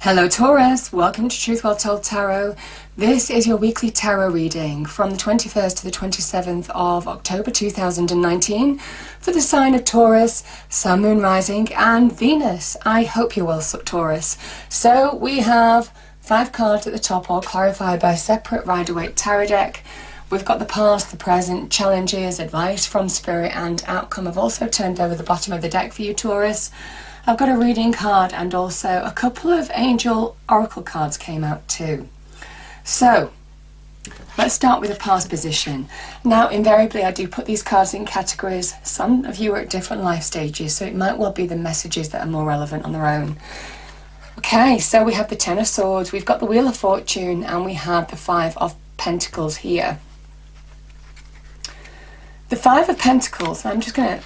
Hello Taurus, welcome to Truth Well Told Tarot. This is your weekly tarot reading from the 21st to the 27th of October 2019 for the sign of Taurus, Sun, Moon, Rising and Venus. I hope you're well, Taurus. So we have 5 cards at the top, all clarified by separate Rider-Waite tarot deck. We've got the past, the present, challenges, advice from spirit and outcome. I've also turned over the bottom of the deck for you, Taurus. I've got a reading card and also a couple of angel oracle cards came out too. So let's start with the past position. Now invariably I do put these cards in categories. Some of you are at different life stages, so it might well be the messages that are more relevant on their own. Okay, so we have the Ten of Swords, we've got the Wheel of Fortune, and we have the Five of Pentacles here. The Five of Pentacles, I'm just going to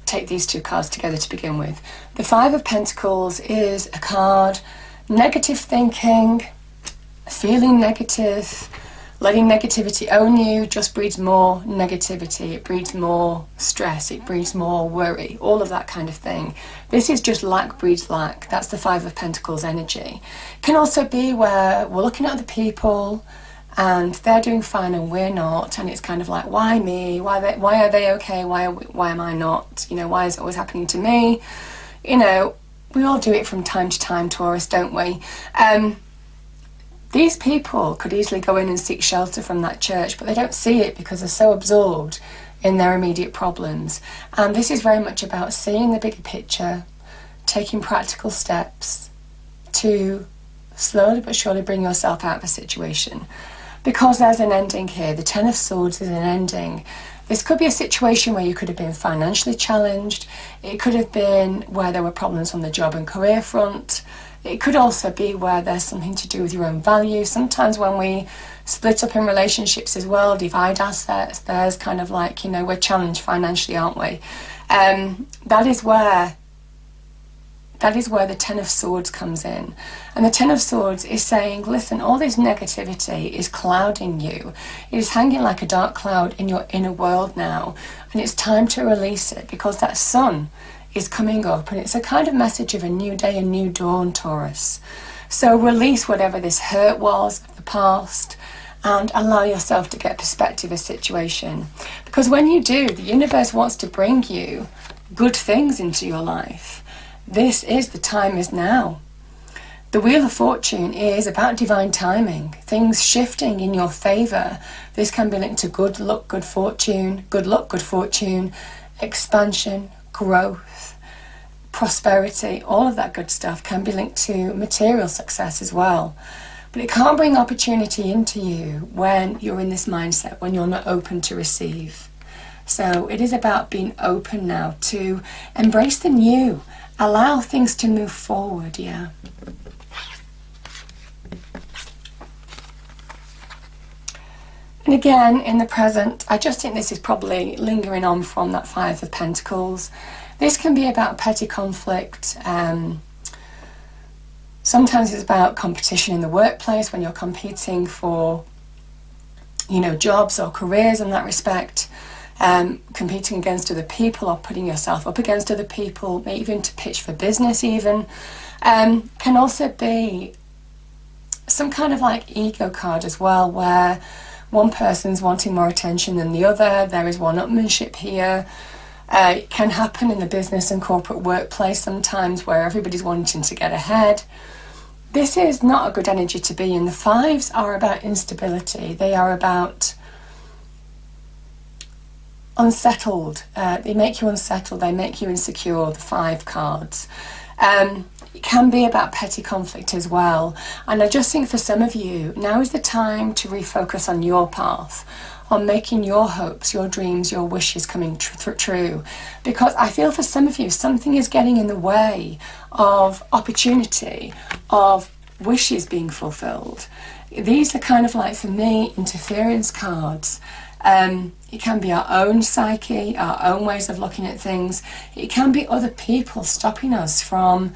take these 2 cards together to begin with. The Five of Pentacles is a card, negative thinking, feeling negative, letting negativity own you just breeds more negativity, it breeds more stress, it breeds more worry, all of that kind of thing. This is just lack breeds lack. That's the Five of Pentacles energy. It can also be where we're looking at other people and they're doing fine and we're not, and it's kind of like, why me? Why are they okay? Why am I not? You know, why is it always happening to me? You know, we all do it from time to time, Taurus, don't we? These people could easily go in and seek shelter from that church, but they don't see it because they're so absorbed in their immediate problems. And this is very much about seeing the bigger picture, taking practical steps to slowly but surely bring yourself out of a situation. Because there's an ending here. The Ten of Swords is an ending. This could be a situation where you could have been financially challenged. It could have been where there were problems on the job and career front. It could also be where there's something to do with your own values. Sometimes when we split up in relationships as well, divide assets, there's kind of like, you know, we're challenged financially, aren't we? That is where the Ten of Swords comes in. And the Ten of Swords is saying, listen, all this negativity is clouding you. It is hanging like a dark cloud in your inner world now. And it's time to release it because that sun is coming up. And it's a kind of message of a new day, a new dawn, Taurus. So release whatever this hurt was of the past and allow yourself to get perspective of situation. Because when you do, the universe wants to bring you good things into your life. This is the time is now. The Wheel of Fortune is about divine timing, things shifting in your favour. This can be linked to good luck, good fortune, expansion, growth, prosperity, all of that good stuff can be linked to material success as well. But it can't bring opportunity into you when you're in this mindset, when you're not open to receive. So it is about being open now to embrace the new. Allow things to move forward, yeah. And again, in the present, I just think this is probably lingering on from that Five of Pentacles. This can be about petty conflict. Sometimes it's about competition in the workplace when you're competing for, you know, jobs or careers in that respect. Competing against other people or putting yourself up against other people, maybe even to pitch for business even, can also be some kind of like ego card as well, where one person's wanting more attention than the other. There is one-upmanship here. It can happen in the business and corporate workplace sometimes where everybody's wanting to get ahead. This is not a good energy to be in. The fives are about instability. They are about unsettled. They make you unsettled, they make you insecure, the 5 cards. It can be about petty conflict as well. And I just think for some of you, now is the time to refocus on your path, on making your hopes, your dreams, your wishes coming true. Because I feel for some of you, something is getting in the way of opportunity, of wishes being fulfilled. These are kind of like, for me, interference cards. It can be our own psyche, our own ways of looking at things. It can be other people stopping us from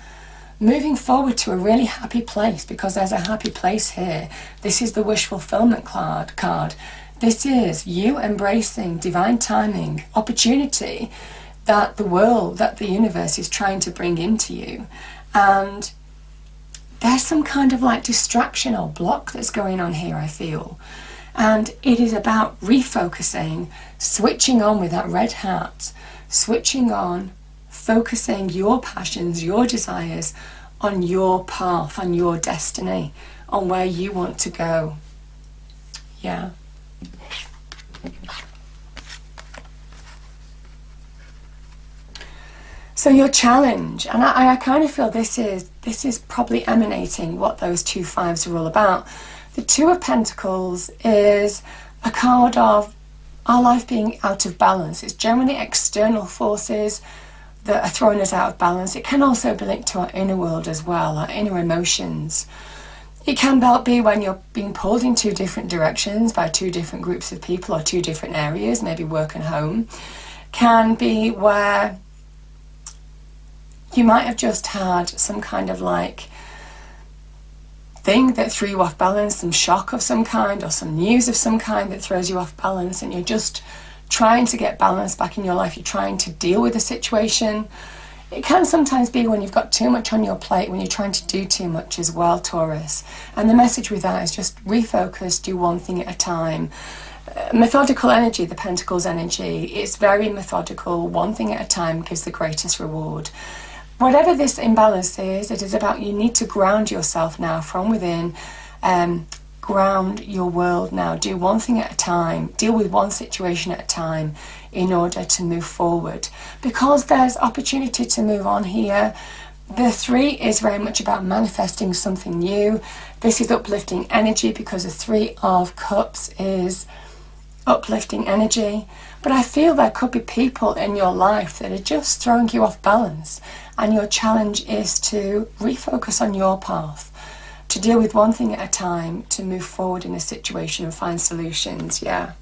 moving forward to a really happy place, because there's a happy place here. This is the wish fulfillment card. This is you embracing divine timing, opportunity that the world, that the universe is trying to bring into you. And there's some kind of like distraction or block that's going on here, I feel. And it is about refocusing, switching on with that red hat, switching on, focusing your passions, your desires on your path, on your destiny, on where you want to go. Yeah. So your challenge, and I kind of feel this is probably emanating what those 2 5s are all about. The 2 of Pentacles is a card of our life being out of balance. It's generally external forces that are throwing us out of balance. It can also be linked to our inner world as well, our inner emotions. It can be when you're being pulled in 2 different directions by 2 different groups of people or 2 different areas, maybe work and home. Can be where you might have just had some kind of like thing that threw you off balance, some shock of some kind or some news of some kind that throws you off balance, and you're just trying to get balance back in your life. You're trying to deal with the situation. It can sometimes be when you've got too much on your plate, when you're trying to do too much as well, Taurus. And the message with that is just refocus, do one thing at a time. Methodical energy, the Pentacles energy, it's very methodical. One thing at a time gives the greatest reward. Whatever this imbalance is, it is about you need to ground yourself now from within, ground your world now. Do one thing at a time, deal with one situation at a time in order to move forward. Because there's opportunity to move on here. The 3 is very much about manifesting something new. This is uplifting energy because the 3 of Cups is uplifting energy. But I feel there could be people in your life that are just throwing you off balance, and your challenge is to refocus on your path, to deal with one thing at a time, to move forward in a situation and find solutions. Yeah.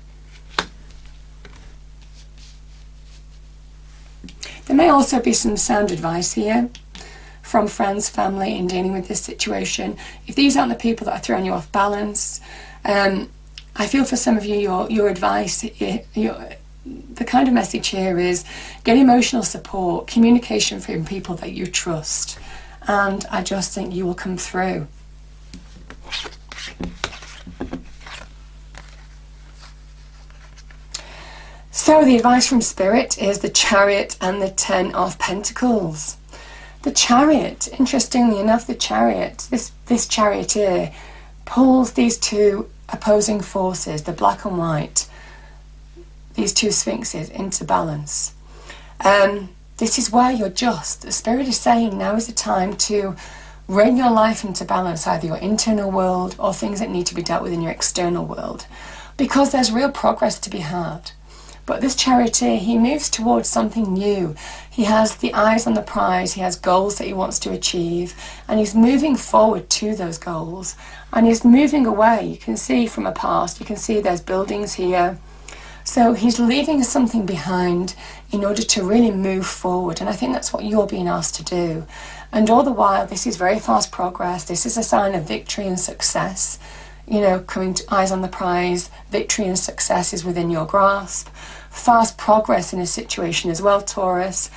There may also be some sound advice here from friends, family in dealing with this situation. If these aren't the people that are throwing you off balance, I feel for some of you, your advice, the kind of message here is get emotional support, communication from people that you trust, and I just think you will come through. So the advice from Spirit is the Chariot and the 10 of Pentacles. The Chariot, interestingly enough, the Chariot, this charioteer pulls these 2 opposing forces, the black and white, these 2 sphinxes, into balance. This is where you're just. The Spirit is saying now is the time to bring your life into balance, either your internal world or things that need to be dealt with in your external world, because there's real progress to be had. But this charioteer, he moves towards something new. He has the eyes on the prize, he has goals that he wants to achieve, and he's moving forward to those goals, and he's moving away. You can see from a past, you can see there's buildings here. So he's leaving something behind in order to really move forward, and I think that's what you're being asked to do. And all the while, this is very fast progress. This is a sign of victory and success. You know, coming to eyes on the prize, victory and success is within your grasp. Fast progress in a situation as well, Taurus.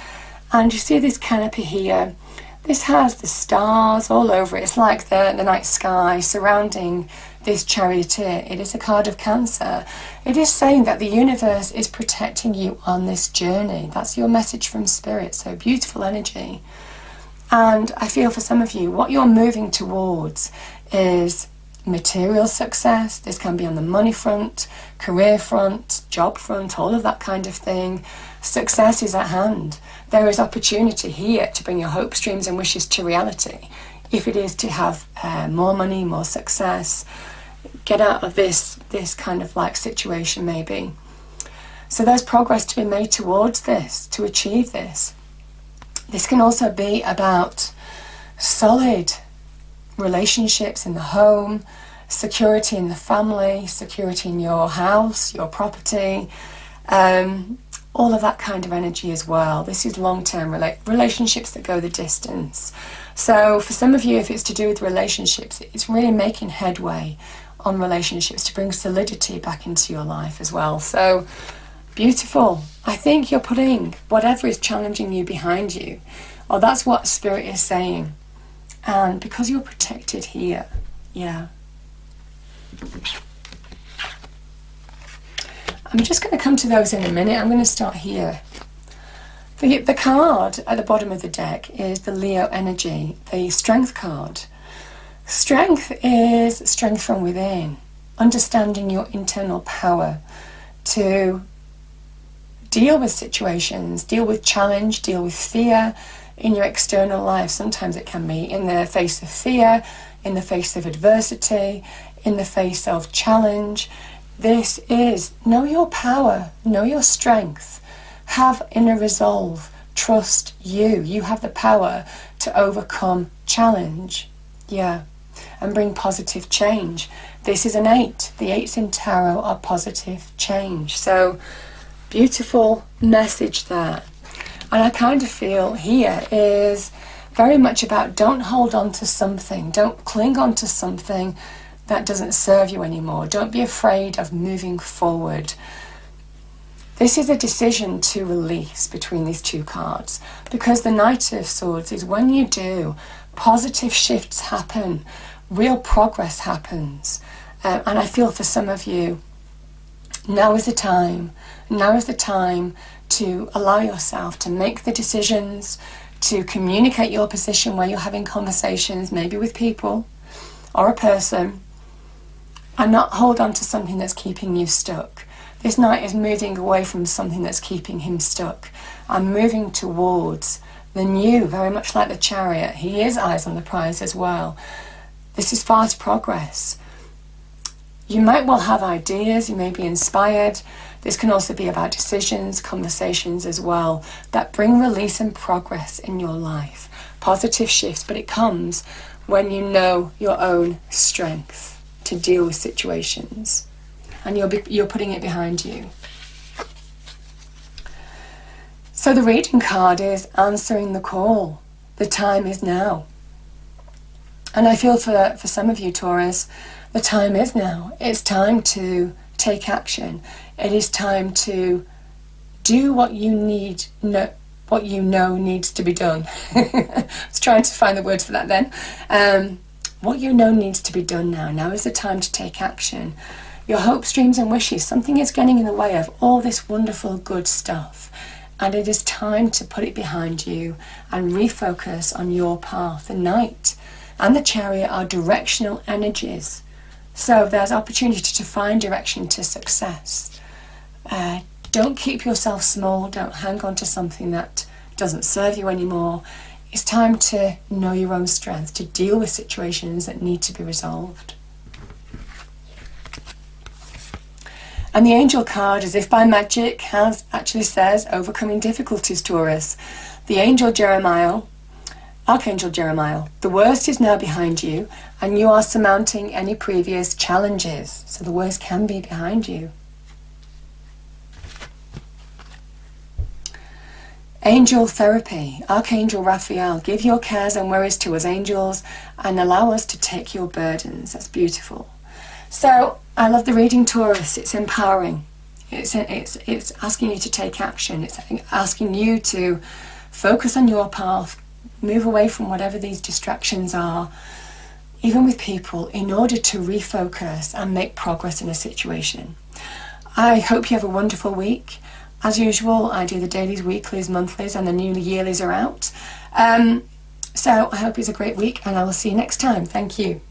And you see this canopy here. This has the stars all over it. It's like the night sky surrounding this charioteer. It is a card of Cancer. It is saying that the universe is protecting you on this journey. That's your message from Spirit. So beautiful energy. And I feel for some of you, what you're moving towards is material success. This can be on the money front, career front, job front, all of that kind of thing. Success is at hand. There is opportunity here to bring your hopes, dreams and wishes to reality. If it is to have more money, more success, get out of this kind of like situation maybe. So there's progress to be made towards this, to achieve this. This can also be about solid relationships in the home, security in the family, security in your house, your property, all of that kind of energy as well. This is long-term relationships that go the distance. So for some of you, if it's to do with relationships, it's really making headway on relationships to bring solidity back into your life as well. So beautiful. I think you're putting whatever is challenging you behind you, or that's what Spirit is saying. And because you're protected here, yeah. I'm just going to come to those in a minute. I'm going to start here. The card at the bottom of the deck is the Leo energy, the Strength card. Strength is strength from within, understanding your internal power to deal with situations, deal with challenge, deal with fear in your external life. Sometimes it can be in the face of fear, in the face of adversity, in the face of challenge. This is know your power, know your strength, have inner resolve, trust you. You have the power to overcome challenge, yeah, and bring positive change. This is an 8. The 8s in tarot are positive change. So beautiful message there. And I kind of feel here is very much about don't hold on to something, don't cling on to something that doesn't serve you anymore. Don't be afraid of moving forward. This is a decision to release between these two cards, because the Knight of Swords is when you do, positive shifts happen, real progress happens. And I feel for some of you, now is the time to allow yourself to make the decisions, to communicate your position where you're having conversations, maybe with people or a person, and not hold on to something that's keeping you stuck. This Knight is moving away from something that's keeping him stuck and moving towards the new, very much like the Chariot. He is eyes on the prize as well. This is fast progress. You might well have ideas, you may be inspired. This can also be about decisions, conversations as well, that bring release and progress in your life. Positive shifts, but it comes when you know your own strength to deal with situations, and you're putting it behind you. So the reading card is answering the call. The time is now. And I feel for some of you, Taurus, the time is now. It's time to take action. It is time to do what you know needs to be done. I was trying to find the words for that then. What you know needs to be done now. Now is the time to take action. Your hopes, dreams and wishes, something is getting in the way of all this wonderful good stuff. And it is time to put it behind you and refocus on your path. The Knight and the Chariot are directional energies. So there's opportunity to find direction to success. Don't keep yourself small. Don't hang on to something that doesn't serve you anymore. It's time to know your own strength, to deal with situations that need to be resolved. And the Angel card, as if by magic, actually says, overcoming difficulties, Taurus. The Angel Jeremiah, Archangel Jeremiah, the worst is now behind you, and you are surmounting any previous challenges. So the worst can be behind you. Angel therapy, Archangel Raphael, give your cares and worries to us angels and allow us to take your burdens. That's beautiful. So I love the reading, Taurus. It's empowering. It's asking you to take action. It's asking you to focus on your path, move away from whatever these distractions are, even with people, in order to refocus and make progress in a situation. I hope you have a wonderful week. As usual, I do the dailies, weeklies, monthlies, and the new yearlies are out. So I hope it's a great week, and I will see you next time. Thank you.